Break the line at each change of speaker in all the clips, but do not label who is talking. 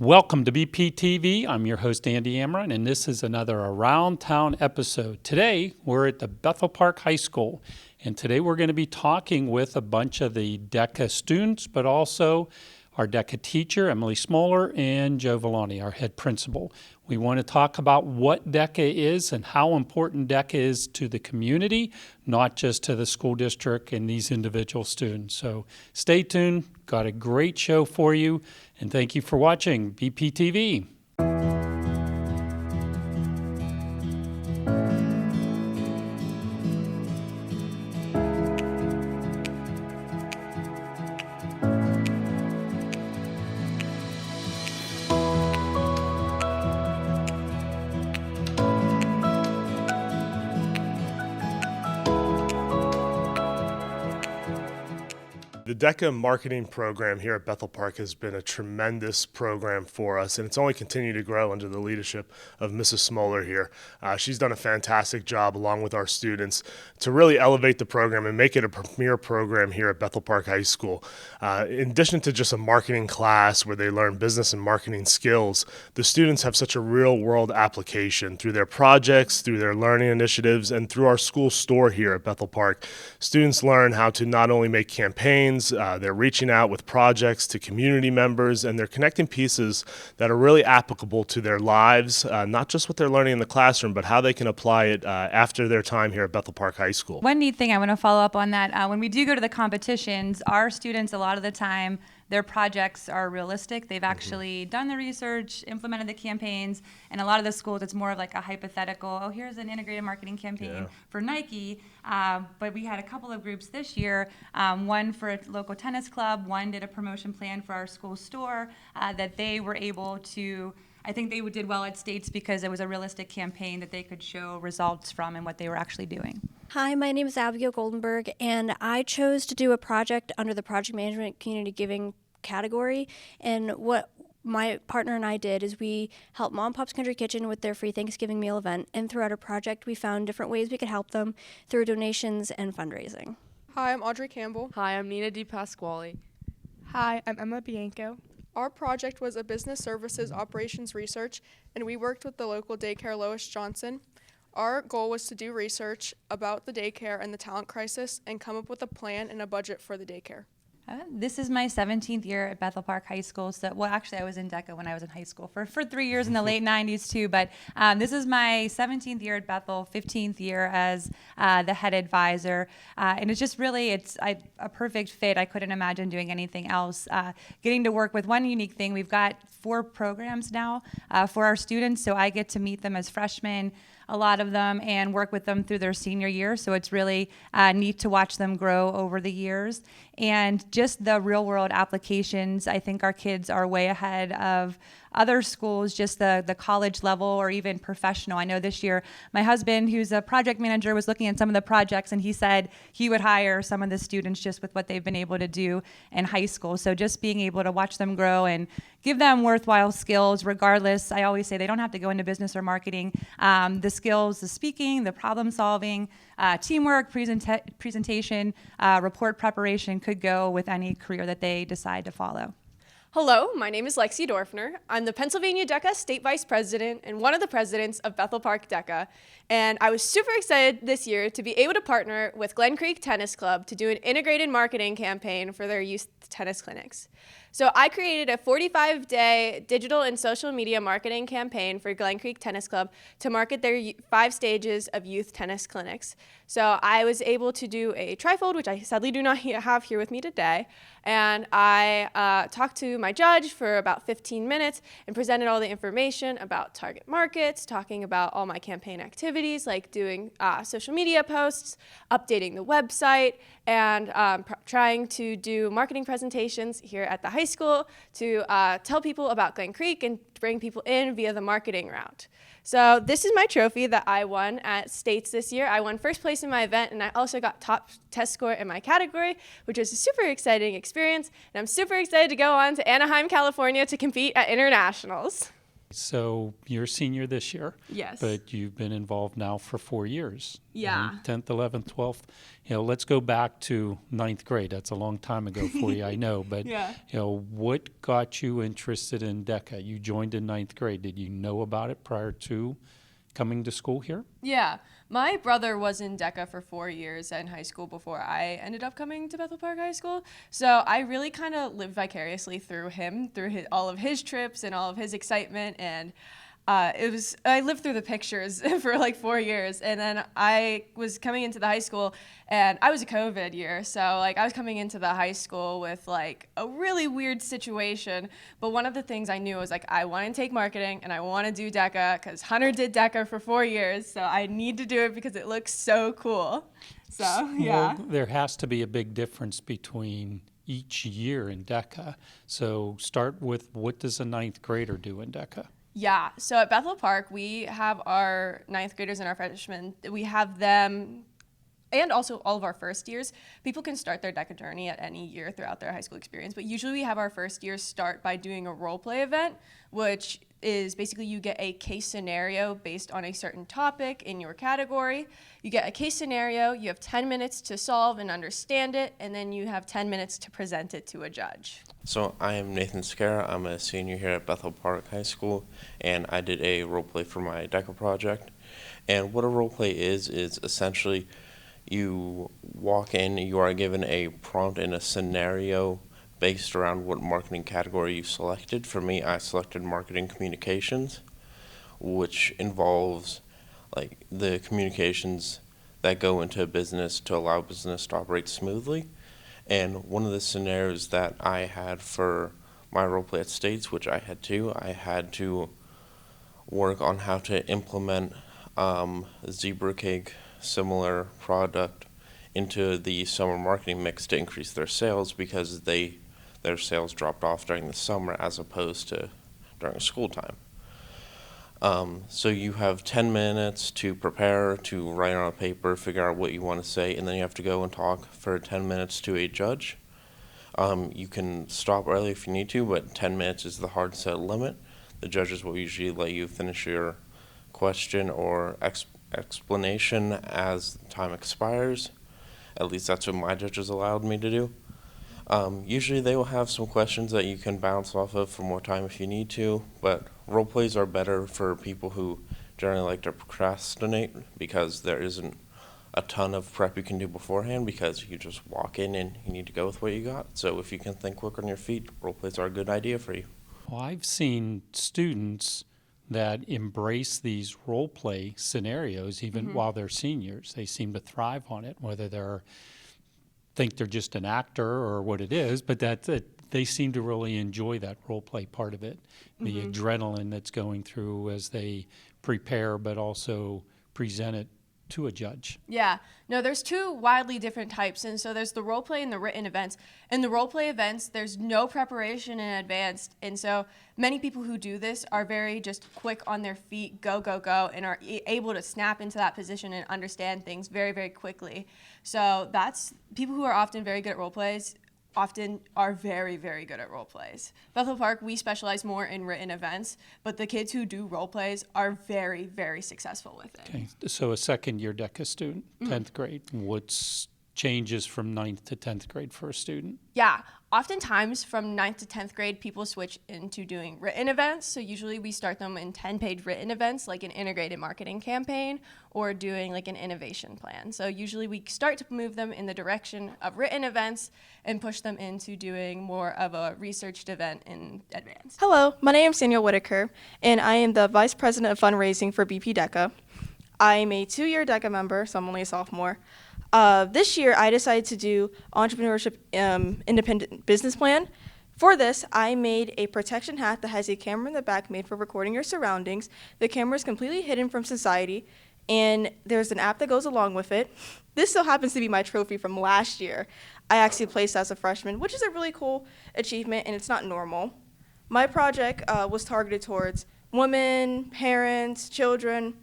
Welcome to BPTV. I'm your host, Andy Amron, and this is another Around Town episode. Today, we're at the Bethel Park High School, and today we're going to be talking with a bunch of the DECA students, but also our DECA teacher, Emily Smoller, and Joe Villani, our head principal. We want to talk about what DECA is and how important DECA is to the community, not just to the school district and these individual students. So stay tuned. Got a great show for you, and thank you for watching BPTV.
The DECA marketing program here at Bethel Park has been a tremendous program for us, and it's only continued to grow under the leadership of Mrs. Smoller here. She's done a fantastic job along with our students to really elevate the program and make it a premier program here at Bethel Park High School. In addition to just a marketing class where they learn business and marketing skills, the students have such a real-world application through their projects, through their learning initiatives, and through our school store here at Bethel Park. Students learn how to not only make campaigns, they're reaching out with projects to community members, and they're connecting pieces that are really applicable to their lives, not just what they're learning in the classroom, but how they can apply it after their time here at Bethel Park High School.
One neat thing I want to follow up on that, when we do go to the competitions, our students, a lot of the time, their projects are realistic. They've actually done the research, implemented the campaigns, and a lot of the schools, it's more of like a hypothetical, oh, here's an integrated marketing campaign for Nike. But we had a couple of groups this year, one for a local tennis club, one did a promotion plan for our school store that they were able to, I think they did well at states because it was a realistic campaign that they could show results from and what they were actually doing.
Hi, my name is Abigail Goldenberg, and I chose to do a project under the Project Management Community Giving category. And what my partner and I did is we helped Mom Pop's Country Kitchen with their free Thanksgiving meal event, and throughout our project we found different ways we could help them through donations and fundraising.
Hi, I'm Audrey Campbell.
Hi, I'm Nina DiPasquale.
Hi, I'm Emma Bianco.
Our project was a business services operations research, and we worked with the local daycare Lois Johnson. Our goal was to do research about the daycare and the talent crisis and come up with a plan and a budget for the daycare.
This is my 17th year at Bethel Park High School. So, well, actually, I was in DECA when I was in high school for 3 years in the late 90s too. But this is my 17th year at Bethel, 15th year as the head advisor, and it's just really a perfect fit. I couldn't imagine doing anything else. Getting to work with one unique thing, we've got 4 programs now for our students, so I get to meet them as freshmen, a lot of them, and work with them through their senior year. So it's really neat to watch them grow over the years. And just the real world applications, I think our kids are way ahead of other schools, just the college level or even professional. I know this year my husband, who's a project manager, was looking at some of the projects, and he said he would hire some of the students just with what they've been able to do in high school. So just being able to watch them grow and give them worthwhile skills regardless. I always say they don't have to go into business or marketing. The skills, the speaking, the problem solving, teamwork, presentation, report preparation could go with any career that they decide to follow.
Hello, my name is Lexi Dorfner. I'm the Pennsylvania DECA State Vice President and one of the presidents of Bethel Park DECA. And I was super excited this year to be able to partner with Glen Creek Tennis Club to do an integrated marketing campaign for their youth tennis clinics. So I created a 45-day digital and social media marketing campaign for Glen Creek Tennis Club to market their 5 stages of youth tennis clinics. So I was able to do a trifold, which I sadly do not have here with me today. And I talked to my judge for about 15 minutes and presented all the information about target markets, talking about all my campaign activities, like doing social media posts, updating the website, and trying to do marketing presentations here at the high school to tell people about Glen Creek and bring people in via the marketing route. So this is my trophy that I won at States this year. I won first place in my event, and I also got top test score in my category, which was a super exciting experience. And I'm super excited to go on to Anaheim, California to compete at internationals.
So you're a senior this year.
Yes.
But you've been involved now for 4 years.
Yeah.
10th, 11th, 12th. Let's go back to ninth grade. That's a long time ago for you, I know. But,
Yeah.
What got you interested in DECA? You joined in ninth grade. Did you know about it prior to coming to school here?
Yeah, my brother was in DECA for 4 years in high school before I ended up coming to Bethel Park High School. So I really kind of lived vicariously through him, through all of his trips and all of his excitement. And I lived through the pictures for like 4 years. And then I was coming into the high school, and I was a COVID year. So like I was coming into the high school with like a really weird situation. But one of the things I knew was like, I want to take marketing and I want to do DECA because Hunter did DECA for 4 years. So I need to do it because it looks so cool. So yeah.
Well, there has to be a big difference between each year in DECA. So start with, what does a ninth grader do in DECA?
Yeah, so at Bethel Park, we have our ninth graders and our freshmen. We have them, and also all of our first years. People can start their DECA journey at any year throughout their high school experience, but usually we have our first years start by doing a role play event, which is basically you get a case scenario based on a certain topic in your category. You get a case scenario, you have 10 minutes to solve and understand it, and then you have 10 minutes to present it to a judge.
So I am Nathan Scara. I'm a senior here at Bethel Park High School, and I did a role play for my DECA project. And what a role play is essentially you walk in, you are given a prompt and a scenario based around what marketing category you selected. For me, I selected marketing communications, which involves like the communications that go into a business to allow business to operate smoothly. And one of the scenarios that I had for my role play at States, which I had to work on how to implement Zebra Cake similar product into the summer marketing mix to increase their sales because their sales dropped off during the summer as opposed to during school time. So you have 10 minutes to prepare, to write on a paper, figure out what you want to say, and then you have to go and talk for 10 minutes to a judge. You can stop early if you need to, but 10 minutes is the hard set limit. The judges will usually let you finish your question or explanation as time expires. At least that's what my judges allowed me to do. Usually they will have some questions that you can bounce off of for more time if you need to, but role plays are better for people who generally like to procrastinate because there isn't a ton of prep you can do beforehand because you just walk in and you need to go with what you got. So if you can think quick on your feet, role plays are a good idea for you.
Well, I've seen students that embrace these role play scenarios even while they're seniors. They seem to thrive on it, whether they're think they're just an actor or what it is, but they seem to really enjoy that role play part of it, the adrenaline that's going through as they prepare, but also present it to a judge.
Yeah, no, there's two wildly different types, and so there's the role play and the written events. In the role play events, there's no preparation in advance, and so many people who do this are very just quick on their feet, go, go, go, and are able to snap into that position and understand things very, very quickly. So that's people who are often very good at role plays often are very, very good at role plays. Bethel Park, we specialize more in written events, but the kids who do role plays are very, very successful with it.
Okay, so a second-year DECA student, 10th grade, what's changes from 9th to 10th grade for a student?
Yeah, oftentimes from 9th to 10th grade, people switch into doing written events. So usually we start them in 10-page written events, like an integrated marketing campaign or doing like an innovation plan. So usually we start to move them in the direction of written events and push them into doing more of a researched event in advance.
Hello, my name is Daniel Whitaker, and I am the Vice President of Fundraising for BP DECA. I'm a 2-year DECA member, so I'm only a sophomore. This year, I decided to do entrepreneurship independent business plan. For this, I made a protection hat that has a camera in the back made for recording your surroundings. The camera is completely hidden from society, and there's an app that goes along with it. This still happens to be my trophy from last year. I actually placed as a freshman, which is a really cool achievement, and it's not normal. My project was targeted towards women, parents, children,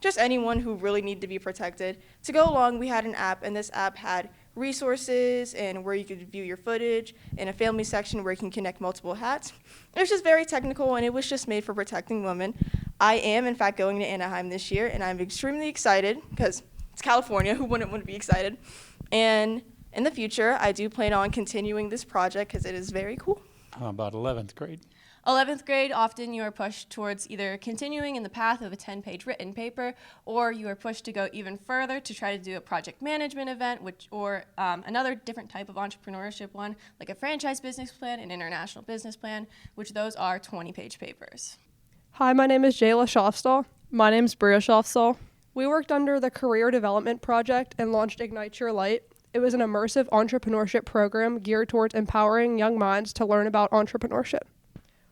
just anyone who really needed to be protected. To go along, we had an app, and this app had resources and where you could view your footage, and a family section where you can connect multiple hats. It was just very technical, and it was just made for protecting women. I am, in fact, going to Anaheim this year, and I'm extremely excited because it's California. Who wouldn't want to be excited? And in the future, I do plan on continuing this project because it is very cool.
How about 11th grade?
11th grade, often you are pushed towards either continuing in the path of a 10-page written paper, or you are pushed to go even further to try to do a project management event, or another different type of entrepreneurship one, like a franchise business plan, an international business plan, which those are 20-page papers.
Hi, my name is Jayla Schofstall. My name is Bria Schofstall. We worked under the Career Development Project and launched Ignite Your Light. It was an immersive entrepreneurship program geared towards empowering young minds to learn about entrepreneurship.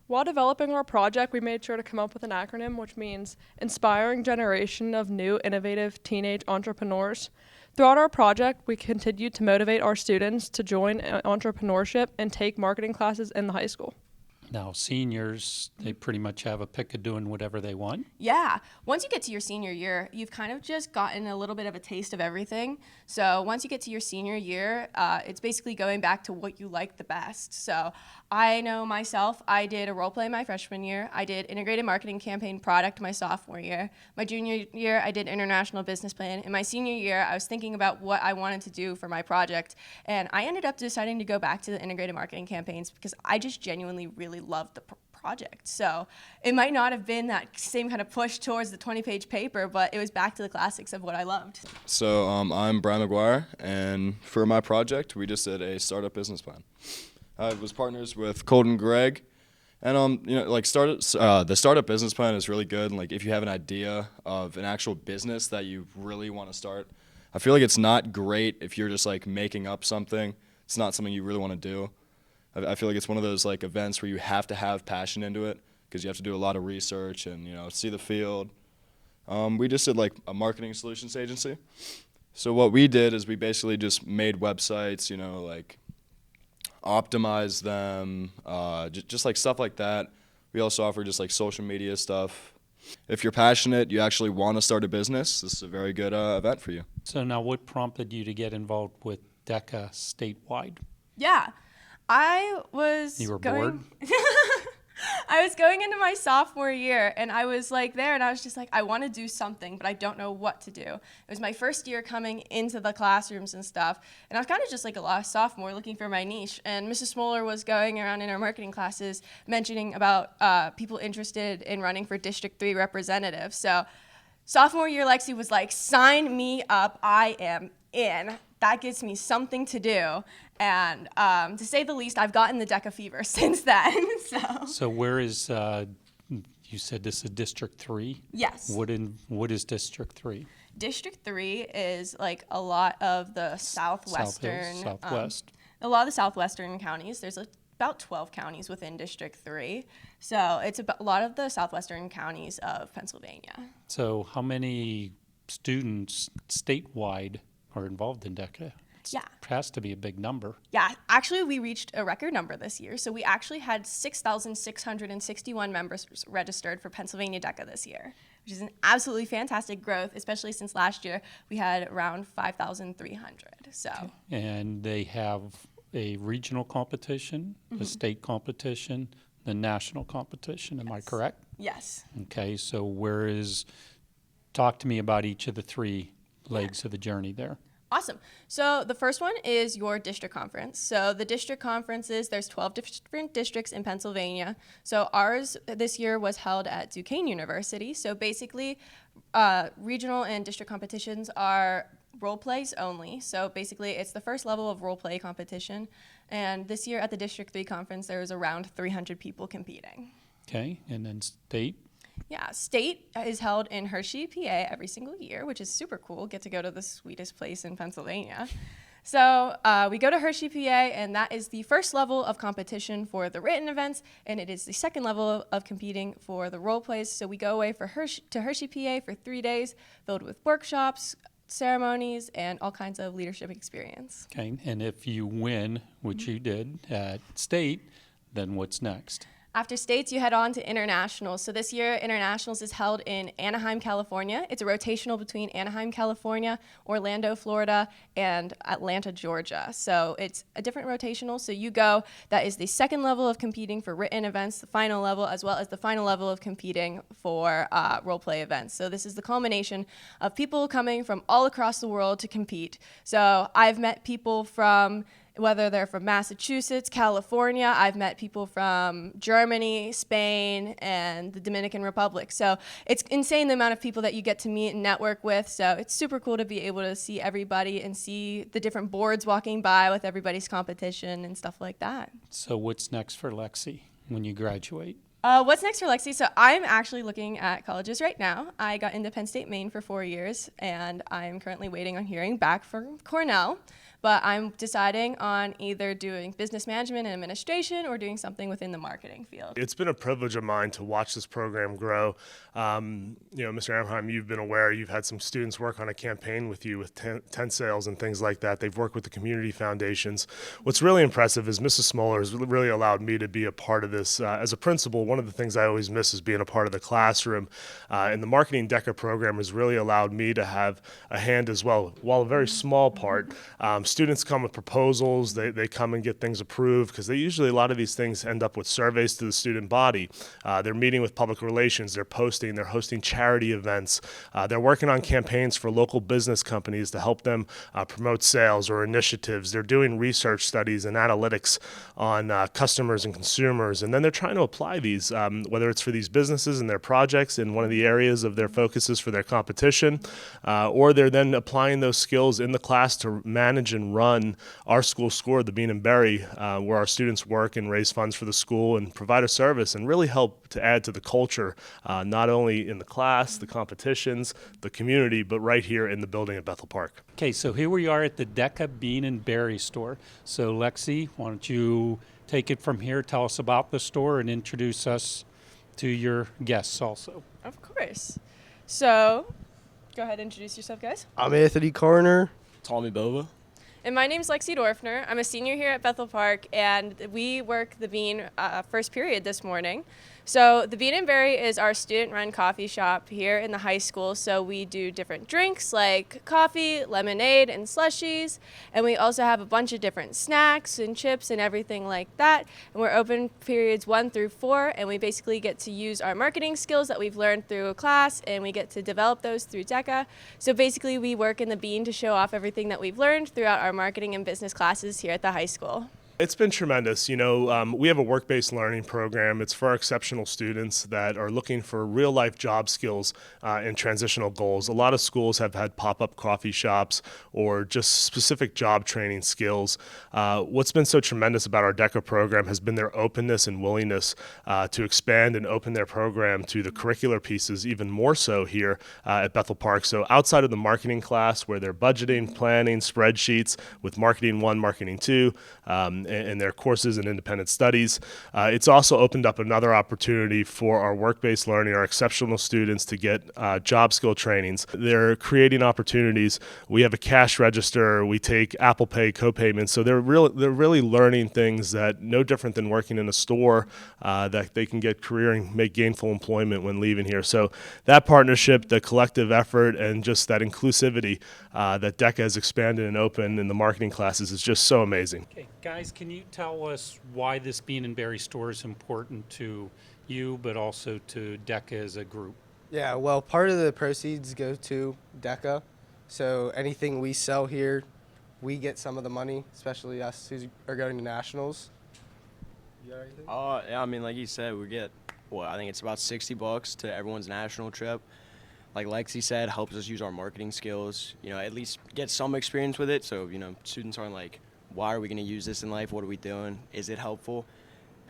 While developing our project, we made sure to come up with an acronym, which means Inspiring Generation of New Innovative Teenage Entrepreneurs. Throughout our project, we continued to motivate our students to join entrepreneurship and take marketing classes in the high school.
Now, seniors, they pretty much have a pick of doing whatever they want.
Yeah. Once you get to your senior year, you've kind of just gotten a little bit of a taste of everything. So once you get to your senior year, it's basically going back to what you like the best. So I know myself, I did a role play my freshman year. I did integrated marketing campaign product my sophomore year. My junior year, I did international business plan. In my senior year, I was thinking about what I wanted to do for my project. And I ended up deciding to go back to the integrated marketing campaigns because I just genuinely really loved the project. So it might not have been that same kind of push towards the 20-page paper, but it was back to the classics of what I loved.
So I'm Brian McGuire, and for my project, we just did a startup business plan. I was partners with Colton Gregg, and the startup business plan is really good. And like if you have an idea of an actual business that you really want to start, I feel like it's not great if you're just like making up something. It's not something you really want to do. I feel like it's one of those like events where you have to have passion into it because you have to do a lot of research and see the field. We just did like a marketing solutions agency. So what we did is we basically just made websites, like optimize them, just like stuff like that. We also offer just like social media stuff. If you're passionate, you actually want to start a business, this is a very good event for you.
So now what prompted you to get involved with DECA statewide?
Yeah. I was
You were bored?
I was going into my sophomore year, and I was like there, and I was just like, I want to do something, but I don't know what to do. It was my first year coming into the classrooms and stuff, and I was kind of just like a lost sophomore looking for my niche. And Mrs. Smoller was going around in our marketing classes mentioning about people interested in running for District 3 representative. So sophomore year, Lexi was like, sign me up, I am in. That gives me something to do. And to say the least, I've gotten the DECA fever since then.
So where is, you said this is District 3?
Yes.
What is District 3?
District 3 is like a lot of the southwestern,
Southwest.
a lot of the southwestern counties. There's about 12 counties within District 3. So it's a lot of the southwestern counties of Pennsylvania.
So how many students statewide are involved in DECA?
Yeah.
It has to be a big number.
Yeah, actually, we reached a record number this year. So we actually had 6,661 members registered for Pennsylvania DECA this year, which is an absolutely fantastic growth, especially since last year we had around 5,300. So.
And they have a regional competition, a state competition, the national competition. Am I correct?
Yes.
Okay, so talk to me about each of the three legs of the journey there.
Awesome. So the first one is your district conference. So the district conferences, there's 12 different districts in Pennsylvania. So ours this year was held at Duquesne University. So basically, regional and district competitions are role plays only. So basically, it's the first level of role play competition. And this year at the District 3 conference, there was around 300 people competing.
Okay, and then state?
Yeah, state is held in Hershey, PA every single year, which is super cool. Get to go to the sweetest place in Pennsylvania. So we go to Hershey, PA, and that is the first level of competition for the written events, and it is the second level of competing for the role plays. So we go away to Hershey, PA for 3 days, filled with workshops, ceremonies, and all kinds of leadership experience.
Okay, and if you win, which you did at state, then what's next?
After states, you head on to internationals. So this year, internationals is held in Anaheim, California. It's a rotational between Anaheim, California, Orlando, Florida, and Atlanta, Georgia. So it's a different rotational. So you go, that is the second level of competing for written events, the final level, as well as the final level of competing for role play events. So this is the culmination of people coming from all across the world to compete. So I've met people from, whether they're from Massachusetts, California, I've met people from Germany, Spain, and the Dominican Republic. So it's insane the amount of people that you get to meet and network with. So it's super cool to be able to see everybody and see the different boards walking by with everybody's competition and stuff like that.
So what's next for Lexi when you graduate?
What's next for Lexi? So I'm actually looking at colleges right now. I got into Penn State, Maine for 4 years, and I'm currently waiting on hearing back from Cornell. But I'm deciding on either doing business management and administration or doing something within the marketing field.
It's been a privilege of mine to watch this program grow. Mr. Amheim, you've been aware, you've had some students work on a campaign with you with tent sales and things like that. They've worked with the community foundations. What's really impressive is Mrs. Smoller has really allowed me to be a part of this. As a principal, one of the things I always miss is being a part of the classroom. And the Marketing DECA program has really allowed me to have a hand as well. While a very small part, students come with proposals, they come and get things approved, because a lot of these things end up with surveys to the student body. They're meeting with public relations, they're posting, they're hosting charity events, they're working on campaigns for local business companies to help them promote sales or initiatives. They're doing research studies and analytics on customers and consumers, and then they're trying to apply these, whether it's for these businesses and their projects in one of the areas of their focuses for their competition, or they're then applying those skills in the class to manage and run our school score, the Bean and Berry, where our students work and raise funds for the school and provide a service and really help to add to the culture, not only in the class, the competitions, the community, but right here in the building at Bethel Park.
Okay, so here we are at the DECA Bean and Berry store. So Lexi, why don't you take it from here, tell us about the store, and introduce us to your guests also.
Of course. So go ahead and introduce yourself, guys.
I'm Anthony Carner.
Tommy Bova.
And my name's Lexi Dorfner. I'm a senior here at Bethel Park, and we work the Bean first period this morning. So the Bean and Berry is our student-run coffee shop here in the high school. So we do different drinks like coffee, lemonade, and slushies. And we also have a bunch of different snacks and chips and everything like that. And we're open periods 1 through 4, and we basically get to use our marketing skills that we've learned through a class, and we get to develop those through DECA. So basically we work in the Bean to show off everything that we've learned throughout our marketing and business classes here at the high school.
It's been tremendous. We have a work-based learning program. It's for our exceptional students that are looking for real-life job skills and transitional goals. A lot of schools have had pop-up coffee shops or just specific job training skills. What's been so tremendous about our DECA program has been their openness and willingness to expand and open their program to the curricular pieces, even more so here at Bethel Park. So outside of the marketing class, where they're budgeting, planning, spreadsheets with Marketing 1, Marketing 2, and their courses and independent studies. It's also opened up another opportunity for our work-based learning, our exceptional students to get job skill trainings. They're creating opportunities. We have a cash register. We take Apple Pay co-payments. So they're really learning things that no different than working in a store, that they can get career and make gainful employment when leaving here. So that partnership, the collective effort, and just that inclusivity that DECA has expanded and opened in the marketing classes is just so amazing.
Okay, guys, can you tell us why this Bean and Berry store is important to you, but also to DECA as a group?
Yeah, well, part of the proceeds go to DECA. So anything we sell here, we get some of the money, especially us who are going to nationals. You got anything?
Yeah, I mean, like you said, we get, I think it's about $60 to everyone's national trip. Like Lexi said, helps us use our marketing skills, at least get some experience with it. So, students aren't like, why are we going to use this in life? What are we doing? Is it helpful?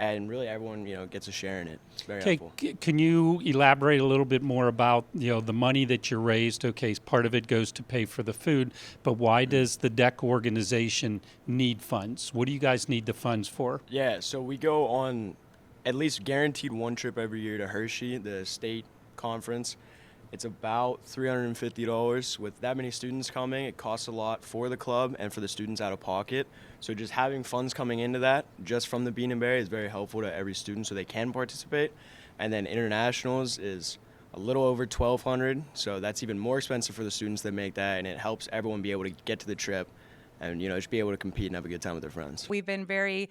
And really everyone, gets a share in it. It's very helpful.
Can you elaborate a little bit more about, the money that you raised? Okay, part of it goes to pay for the food, but why does the DECA organization need funds? What do you guys need the funds for?
Yeah, so we go on at least guaranteed one trip every year to Hershey, the state conference. It's about $350. With that many students coming, it costs a lot for the club and for the students out of pocket. So just having funds coming into that just from the Bean and Berry is very helpful to every student so they can participate. And then internationals is a little over $1,200, so that's even more expensive for the students that make that, and it helps everyone be able to get to the trip and just be able to compete and have a good time with their friends.
We've been very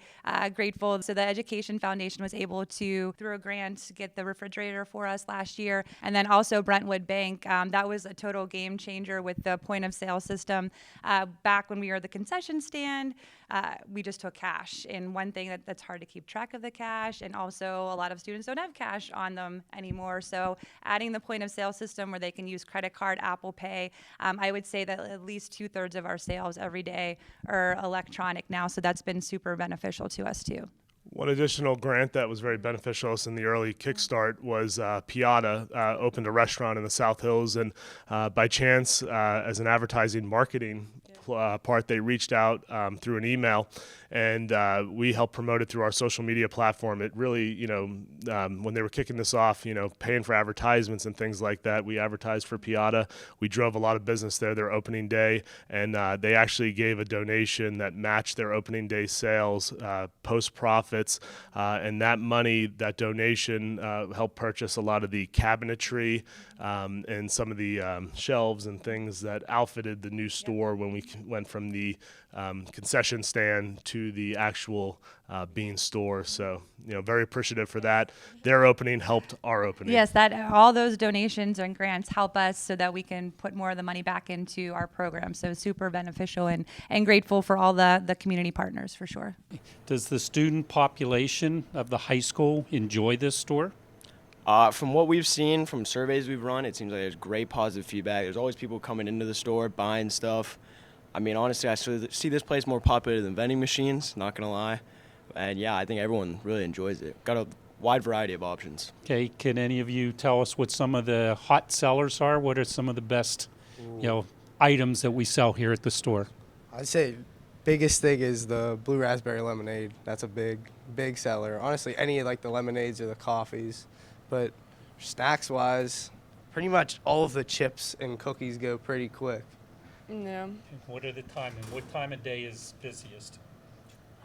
grateful. So the Education Foundation was able to, through a grant, get the refrigerator for us last year. And then also Brentwood Bank, that was a total game changer with the point of sale system. Back when we were at the concession stand, we just took cash. And one thing that's hard to keep track of the cash, and also a lot of students don't have cash on them anymore. So adding the point of sale system where they can use credit card, Apple Pay, I would say that at least 2/3 of our sales every day are electronic now, so that's been super beneficial to us too.
One additional grant that was very beneficial to us in the early kickstart was Piata opened a restaurant in the South Hills, and by chance, as an advertising marketing part, they reached out through an email, and we helped promote it through our social media platform. It really, when they were kicking this off, paying for advertisements and things like that, we advertised for Piata. We drove a lot of business there their opening day, and they actually gave a donation that matched their opening day sales, post profits, and that money, that donation, helped purchase a lot of the cabinetry and some of the shelves and things that outfitted the new store when we went from the concession stand to the actual Bean store. So, very appreciative for that. Their opening helped our opening.
Yes, that all those donations and grants help us so that we can put more of the money back into our program. So super beneficial and grateful for all the community partners for sure.
Does the student population of the high school enjoy this store?
From what we've seen from surveys we've run, it seems like there's great positive feedback. There's always people coming into the store, buying stuff. I mean, honestly, I see this place more popular than vending machines, not going to lie. And yeah, I think everyone really enjoys it. Got a wide variety of options.
Okay, can any of you tell us what some of the hot sellers are? What are some of the best, items that we sell here at the store?
I'd say biggest thing is the blue raspberry lemonade. That's a big seller. Honestly, any of the lemonades or the coffees. But snacks wise, pretty much all of the chips and cookies go pretty quick.
Yeah.
What are the time and what time of day is busiest?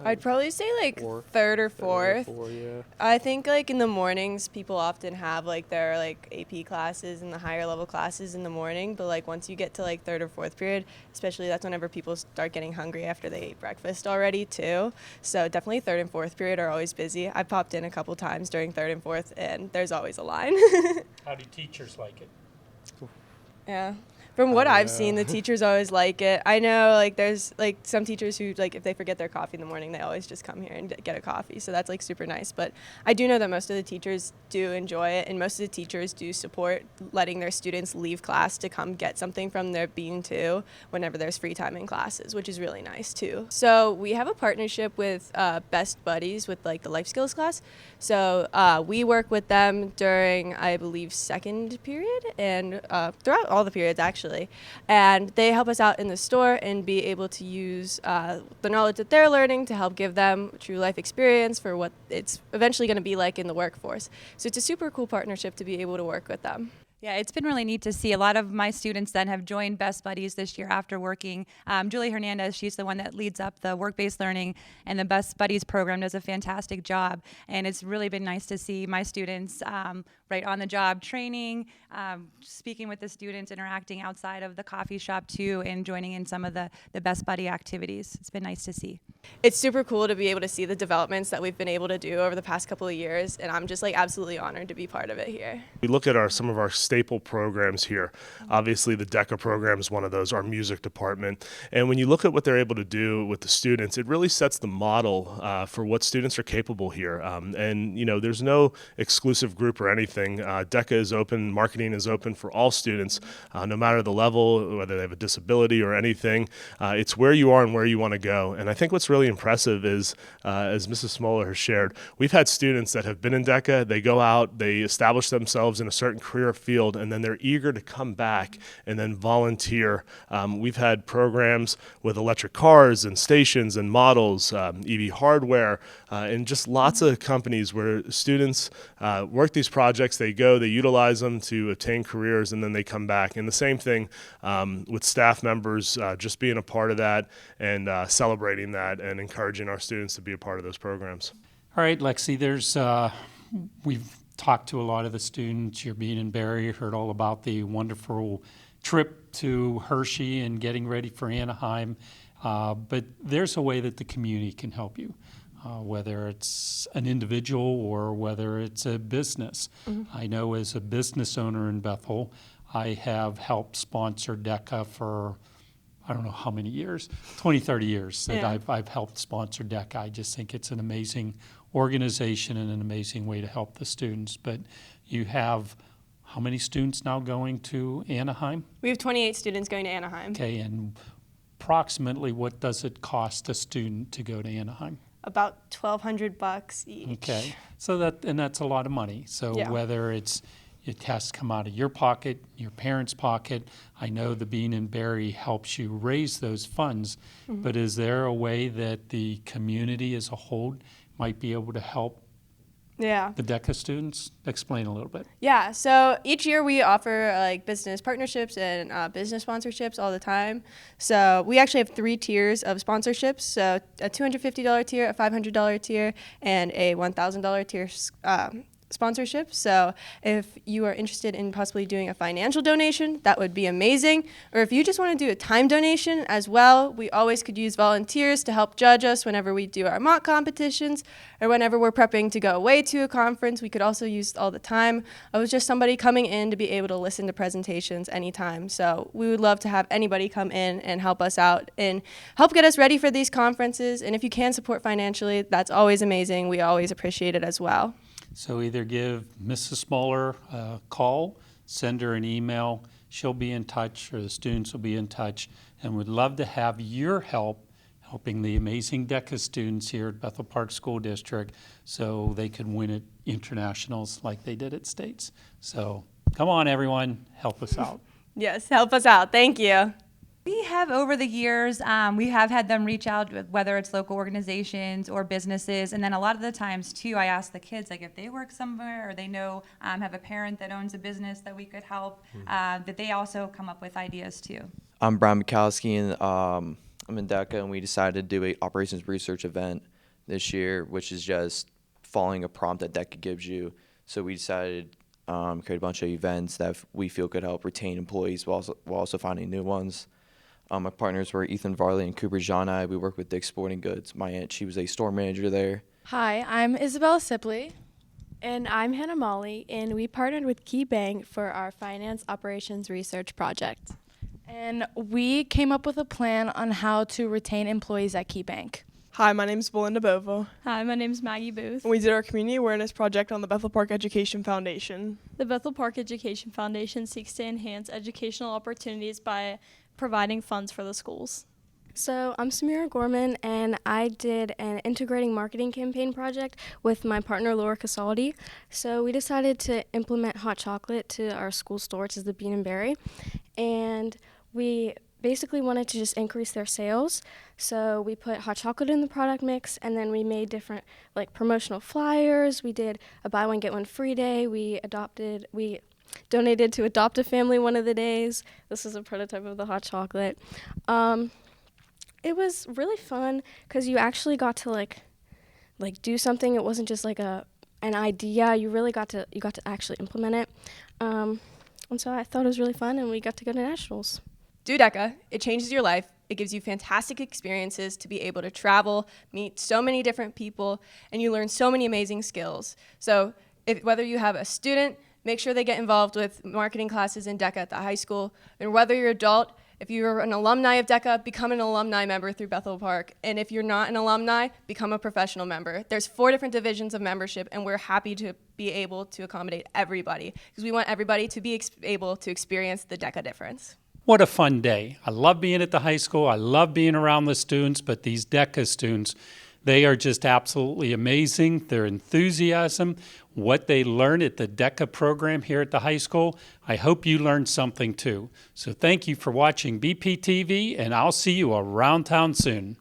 I'd probably say third or fourth.
Yeah.
I think in the mornings people often have their AP classes and the higher level classes in the morning, but once you get to third or fourth period, especially that's whenever people start getting hungry after they ate breakfast already too. So definitely third and fourth period are always busy. I popped in a couple times during third and fourth and there's always a line.
How do teachers like it?
Yeah. From what I've seen, the teachers always like it. I know, there's, some teachers who, if they forget their coffee in the morning, they always just come here and get a coffee. So that's, super nice. But I do know that most of the teachers do enjoy it, and most of the teachers do support letting their students leave class to come get something from their Bean too whenever there's free time in classes, which is really nice, too. So we have a partnership with Best Buddies with, the life skills class. So we work with them during, I believe, second period and throughout all the periods, actually. And they help us out in the store and be able to use the knowledge that they're learning to help give them true life experience for what it's eventually going to be like in the workforce. So it's a super cool partnership to be able to work with them.
Yeah, it's been really neat to see. A lot of my students then have joined Best Buddies this year after working. Julie Hernandez, she's the one that leads up the work-based learning, and the Best Buddies program does a fantastic job. And it's really been nice to see my students right on the job training, speaking with the students, interacting outside of the coffee shop too, and joining in some of the Best Buddy activities. It's been nice to see.
It's super cool to be able to see the developments that we've been able to do over the past couple of years, and I'm just absolutely honored to be part of it here.
We look at some of our staple programs here. Obviously, the DECA program is one of those, our music department. And when you look at what they're able to do with the students, it really sets the model for what students are capable here. And there's no exclusive group or anything. DECA is open, marketing is open for all students, no matter the level, whether they have a disability or anything. It's where you are and where you want to go. And I think what's really impressive is, as Mrs. Smoller has shared, we've had students that have been in DECA, they go out, they establish themselves in a certain career field, field, and then they're eager to come back and then volunteer. We've had programs with electric cars and stations and models, EV hardware, and just lots of companies where students work these projects. They go, they utilize them to attain careers, and then they come back. And the same thing with staff members, just being a part of that and celebrating that and encouraging our students to be a part of those programs.
All right, Lexi, we've talked to a lot of the students. You're being in Barry, heard all about the wonderful trip to Hershey and getting ready for Anaheim. But there's a way that the community can help you, whether it's an individual or whether it's a business. I know as a business owner in Bethel, I have helped sponsor DECA for I don't know how many years, 20, 30 years that I've helped sponsor DECA. I just think it's an amazing organization and an amazing way to help the students. But you have how many students now going to Anaheim?
We have 28 students going to Anaheim.
Okay, and approximately what does it cost a student to go to Anaheim?
About $1,200 each.
Okay, so that's a lot of money. So whether it has to come out of your pocket, your parents' pocket. I know the Bean and Berry helps you raise those funds, but is there a way that the community as a whole might be able to help the DECA students? Explain a little bit.
Yeah, so each year we offer like business partnerships and business sponsorships all the time. So we actually have 3 tiers of sponsorships. So a $250 tier, a $500 tier, and a $1,000 tier sponsorship. So if you are interested in possibly doing a financial donation, that would be amazing. Or if you just want to do a time donation as well, we always could use volunteers to help judge us whenever we do our mock competitions or whenever we're prepping to go away to a conference. We could also use all the time. I was just somebody coming in to be able to listen to presentations anytime. So we would love to have anybody come in and help us out and help get us ready for these conferences. And if you can support financially, that's always amazing. We always appreciate it as well.
So either give Mrs. Smoller a call, send her an email, she'll be in touch, or the students will be in touch, and would love to have your help helping the amazing DECA students here at Bethel Park School District so they can win at internationals like they did at states. So come on, everyone, help us out.
Yes, help us out. Thank you.
We have over the years, we have had them reach out, whether it's local organizations or businesses, and then a lot of the times too, I ask the kids, like if they work somewhere or they know, have a parent that owns a business that we could help, that they also come up with ideas too.
I'm Brian Mikowski, and I'm in DECA, and we decided to do a operations research event this year, which is just following a prompt that DECA gives you. So we decided to create a bunch of events that we feel could help retain employees while also finding new ones. My partners were Ethan Varley and Cooper Jani. We work with Dick's Sporting Goods. My aunt, she was a store manager there.
Hi, I'm Isabella Sipley.
And I'm Hannah Molly, and we partnered with KeyBank for our finance operations research project.
And we came up with a plan on how to retain employees at KeyBank.
Hi, my name is Belinda Bovo.
Hi, my name is Maggie Booth.
And we did our community awareness project on the Bethel Park Education Foundation.
The Bethel Park Education Foundation seeks to enhance educational opportunities by providing funds for the schools.
So I'm Samira Gorman, and I did an integrating marketing campaign project with my partner Laura Casaldi. So we decided to implement hot chocolate to our school store, which is the Bean and Berry, and we basically wanted to just increase their sales. So we put hot chocolate in the product mix, and then we made different like promotional flyers. We did a buy one get one free day. We donated to Adopt a Family one of the days. This is a prototype of the hot chocolate. It was really fun because you actually got to like do something. It wasn't just like an idea. You really got to actually implement it. And so I thought it was really fun, and we got to go to nationals.
Do DECA. It changes your life. It gives you fantastic experiences to be able to travel, meet so many different people, and you learn so many amazing skills. So whether you have a student, make sure they get involved with marketing classes in DECA at the high school. And whether you're adult, if you're an alumni of DECA, become an alumni member through Bethel Park. And if you're not an alumni, become a professional member. There's 4 different divisions of membership, and we're happy to be able to accommodate everybody because we want everybody to be able to experience the DECA difference.
What a fun day. I love being at the high school. I love being around the students, but these DECA students, They are just absolutely amazing. Their enthusiasm, what they learn at the DECA program here at the high school, I hope you learned something too. So thank you for watching BPTV, and I'll see you around town soon.